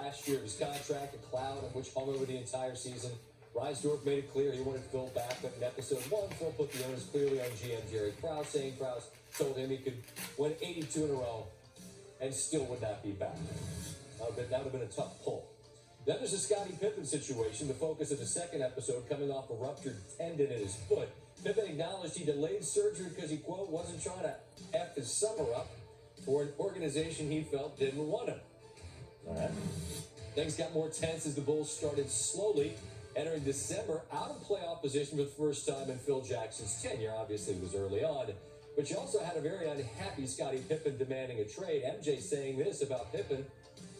last year of his contract, a cloud which hung over the entire season. Reisdorf made it clear he wanted Phil back, but in episode 1, Phil put the onus clearly on GM Jerry Krause, saying Krause told him he could win 82 in a row and still would not be back. That would have been a tough pull. Then there's the Scottie Pippen situation, the focus of the second episode, coming off a ruptured tendon in his foot. Pippen acknowledged he delayed surgery because he, quote, wasn't trying to F his summer up for an organization he felt didn't want him. All right. Things got more tense as the Bulls started slowly entering December out of playoff position for the first time in Phil Jackson's tenure. Obviously, it was early on. But you also had a very unhappy Scottie Pippen demanding a trade. MJ saying this about Pippen: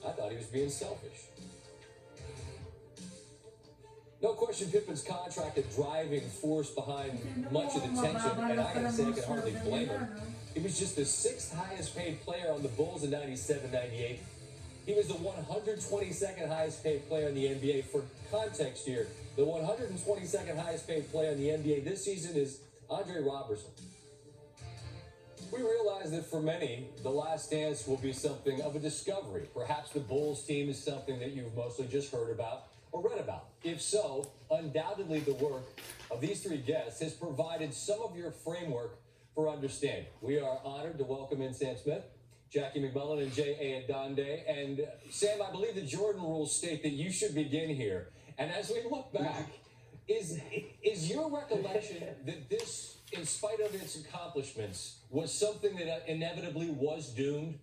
I thought he was being selfish. No question, Pippen's contract a driving force behind much of the tension, and I gotta say, I can hardly blame him. He was just the 6th highest paid player on the Bulls in 97-98. He was the 122nd highest paid player in the NBA. For context here, the 122nd highest paid player in the NBA this season is Andre Robertson. We realize that for many, the last dance will be something of a discovery. Perhaps the Bulls team is something that you've mostly just heard about or read about. If so, undoubtedly the work of these 3 guests has provided some of your framework for understanding. We are honored to welcome in Sam Smith, Jackie McMullen, and J.A. Adonde. And Sam, I believe the Jordan rules state that you should begin here. And as we look back, is your recollection that this, in spite of its accomplishments, was something that inevitably was doomed?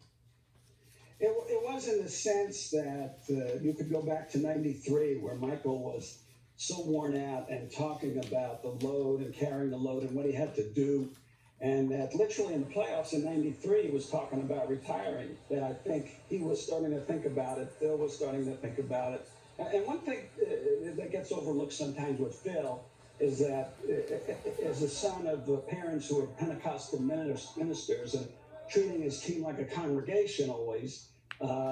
It was in the sense that you could go back to 93, where Michael was so worn out and talking about the load and carrying the load and what he had to do. And that literally in the playoffs in 93, he was talking about retiring. That I think he was starting to think about it. Phil was starting to think about it. And one thing that gets overlooked sometimes with Phil is that as a son of the parents who were Pentecostal ministers and treating his team like a congregation always,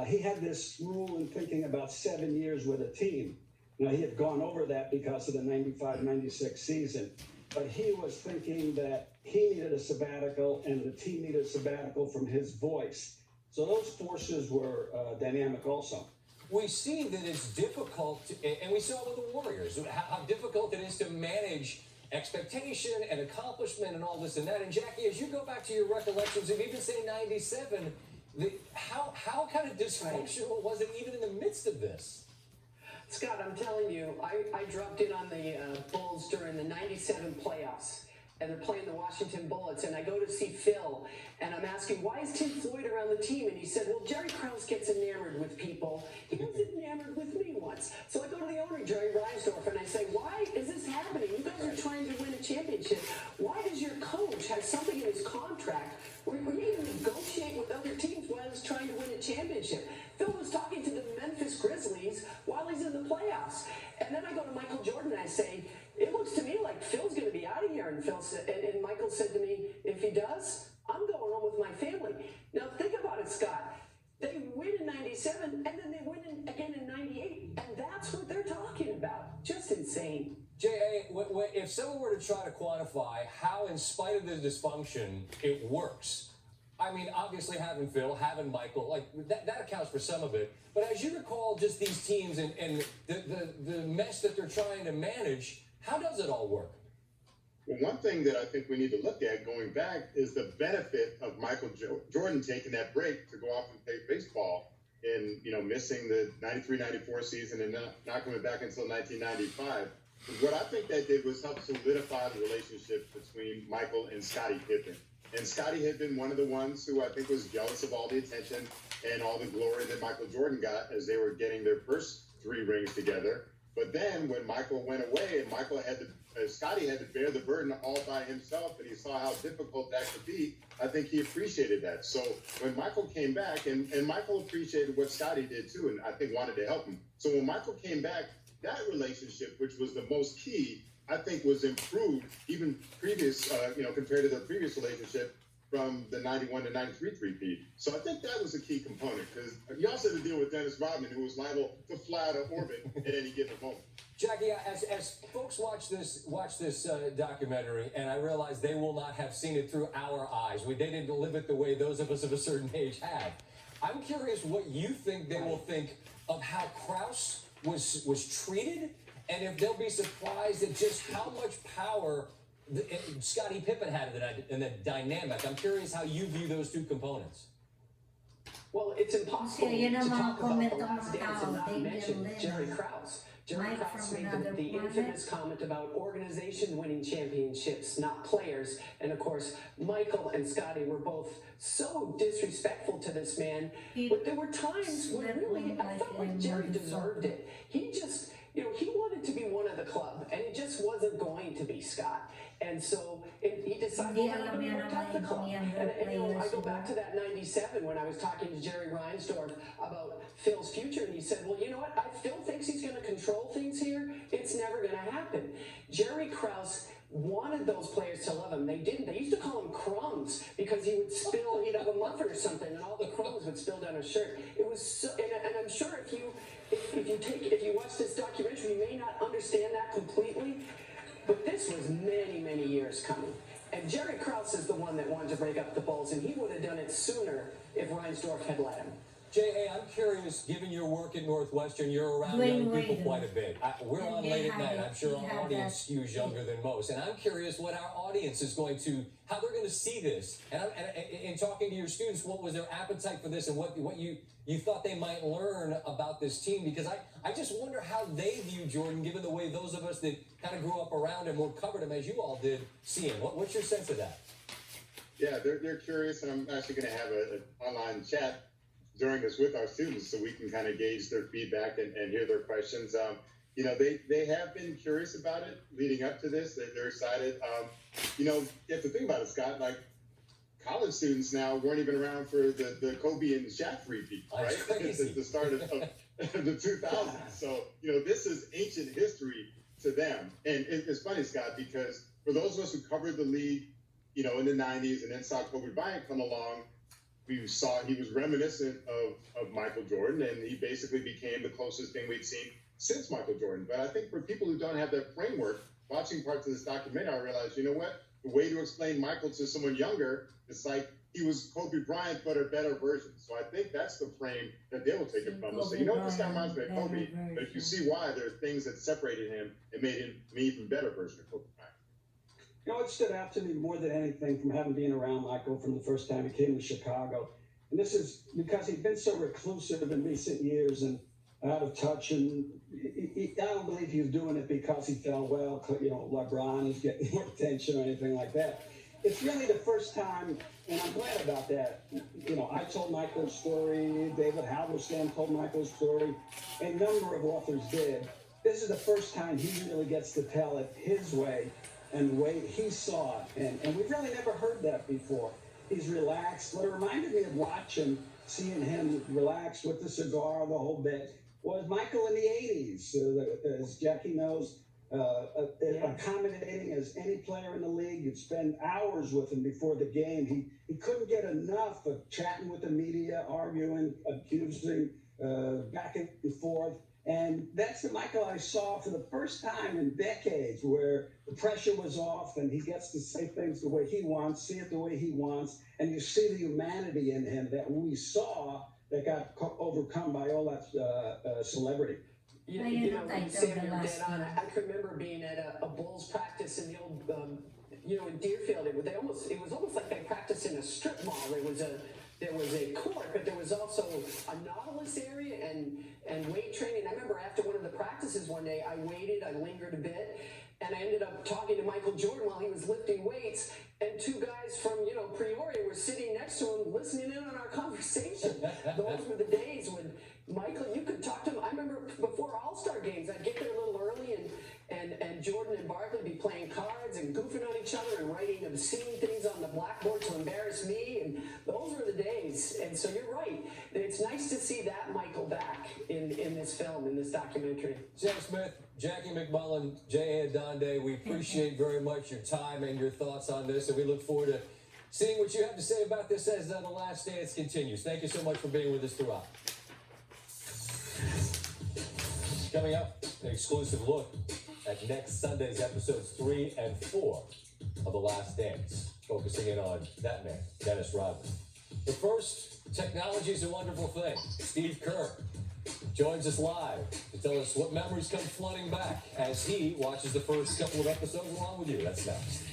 he had this rule in thinking about 7 years with a team. Now, he had gone over that because of the 95-96 season, but he was thinking that he needed a sabbatical and the team needed a sabbatical from his voice. So those forces were dynamic also. We see that it's difficult, and we saw it with the Warriors, how difficult it is to manage expectation and accomplishment and all this and that. And Jackie, as you go back to your recollections of even say 97, how kind of dysfunctional was it even in the midst of this? Scott, I'm telling you, I dropped in on the Bulls during the 97 playoffs. And they're playing the Washington Bullets, and I go to see Phil, and I'm asking, why is Tim Floyd around the team? And he said, well, Jerry Krause gets enamored with people. He was enamored with me once. So I go to the owner, Jerry Reisdorf, and I say, why is this happening? You guys are trying to win a championship. Why does your coach have something in his contract where you even negotiate with other teams while he's trying to win a championship? Phil was talking to the Memphis Grizzlies while he's in the playoffs. And then I go to Michael Jordan, and I say, it looks to me like Phil's going to be out of here. And Phil said, and Michael said to me, if he does, I'm going home with my family. Now think about it, Scott. They win in 97, and then they win again in 98, and that's what they're talking about. Just insane. J.A., if someone were to try to quantify how, in spite of the dysfunction, it works, I mean, obviously having Phil, having Michael, like that accounts for some of it. But as you recall just these teams and the mess that they're trying to manage, how does it all work? Well, one thing that I think we need to look at going back is the benefit of Michael Jordan taking that break to go off and play baseball and, missing the 93-94 season and not coming back until 1995. What I think that did was help solidify the relationship between Michael and Scottie Pippen. And Scottie had been one of the ones who I think was jealous of all the attention and all the glory that Michael Jordan got as they were getting their first 3 rings together. But then when Michael went away and Scottie had to bear the burden all by himself, and he saw how difficult that could be, I think he appreciated that. So when Michael came back, and Michael appreciated what Scottie did too, and I think wanted to help him. So when Michael came back, that relationship, which was the most key, I think was improved even previous, compared to their previous relationship from the 91 to 93 three-peat. So I think that was a key component, because you also had to deal with Dennis Rodman, who was liable to fly out of orbit at any given moment. Jackie, as folks watch this documentary, and I realize they will not have seen it through our eyes. They didn't live it the way those of us of a certain age have. I'm curious what you think they will think of how Krause was treated, and if they'll be surprised at just how much power Scottie Pippen had in the dynamic. I'm curious how you view those two components. Well, it's impossible Kasi yun to ang mga talk about comment the ng last mga dance tao. and not They mention will Jerry then, Krause. Jerry Mike Krause from made another the planet. infamous comment about organization winning championships, not players. And of course, Michael and Scottie were both so disrespectful to this man. But there were times when really I felt like Jerry deserved it. He just, he wanted to be one of the club, and it just wasn't going to be Scott. And so he decided Hindi to alam be yan more ng tough the mga club. younger And I go players, back to that 97 when I was talking to Jerry Reinsdorf about Phil's future, and he said, well, you know what? Phil thinks he's going to control things here. It's never going to happen. Jerry Krause wanted those players to love him. They didn't. They used to call him crumbs because he would spill, he'd have a muffin or something, and all the crumbs would spill down his shirt. It was so, and I'm sure if you watch this documentary, you may not understand that completely, but this was many, many years coming. And Jerry Krause is the one that wanted to break up the Bulls, and he would have done it sooner if Reinsdorf had let him. J.A., I'm curious, given your work at Northwestern, you're around Dwayne young people Wade. quite a bit. We're on They late at have night. it. I'm sure He our had audience that. skews younger than most. And I'm curious what our audience is going to, how they're going to see this. And in talking to your students, what was their appetite for this and what you thought they might learn about this team? Because I just wonder how they view Jordan, given the way those of us that kind of grew up around him or covered him as you all did see him. What's your sense of that? Yeah, they're curious, and I'm actually going to have an online chat during this with our students so we can kind of gauge their feedback and hear their questions. They have been curious about it leading up to this. They're excited. You have to think about it, Scott, like college students now weren't even around for the Kobe and Shaq repeat, right? It's the start of the 2000s. So, this is ancient history to them. And it's funny, Scott, because for those of us who covered the league, in the 90s and then saw Kobe Bryant come along, we saw he was reminiscent of Michael Jordan, and he basically became the closest thing we'd seen since Michael Jordan. But I think for people who don't have that framework, watching parts of this documentary, I realized, you know what? The way to explain Michael to someone younger is like he was Kobe Bryant, but a better version. So I think that's the frame that they will take it from. They'll say, this guy reminds me of Kobe, but if you see why, there are things that separated him and made him an even better version of Kobe Bryant. It stood out to me more than anything from having been around Michael from the first time he came to Chicago. And this is because he'd been so reclusive in recent years and out of touch. And I don't believe he was doing it because he felt, LeBron is getting more attention or anything like that. It's really the first time, and I'm glad about that. I told Michael's story. David Halberstam told Michael's story. A number of authors did. This is the first time he really gets to tell it his way and the way he saw it. And we've really never heard that before. He's relaxed. What it reminded me of seeing him relaxed with the cigar, the whole bit, was Michael in the 80s. As Jackie knows, accommodating as any player in the league. You'd spend hours with him before the game. He couldn't get enough of chatting with the media, arguing, accusing, back and forth. And that's the Michael I saw for the first time in decades, where the pressure was off and he gets to say things the way he wants, see it the way he wants, and you see the humanity in him that we saw that got overcome by all that celebrity. Sam, you're dead on. I can remember being at a Bulls practice in the old, in Deerfield. It was almost like they practiced in a strip mall. There was a court, but there was also a Nautilus area and weight training. I remember after one of the practices one day, I waited, I lingered a bit, and I ended up talking to Michael Jordan while he was lifting weights, and two guys from, Peoria were sitting next to him listening in on our conversation. Those were the days when Michael, you could talk to him. I remember before All-Star games, I'd get there a little early and Jordan and Barkley be playing cards and goofing on each other and writing obscene things on the blackboard to embarrass me. And those were the days. And so you're right. It's nice to see that Michael back in this film, in this documentary. Jeff Smith, Jackie McMullen, J.A. Adonde, we appreciate very much your time and your thoughts on this. And we look forward to seeing what you have to say about this as The Last Dance continues. Thank you so much for being with us throughout. Coming up, an exclusive look at next Sunday's episodes 3 and 4 of The Last Dance, focusing in on that man, Dennis Rodman. But first, Technology is a wonderful thing. Steve Kerr joins us live to tell us what memories come flooding back as he watches the first couple of episodes along with you. That's next.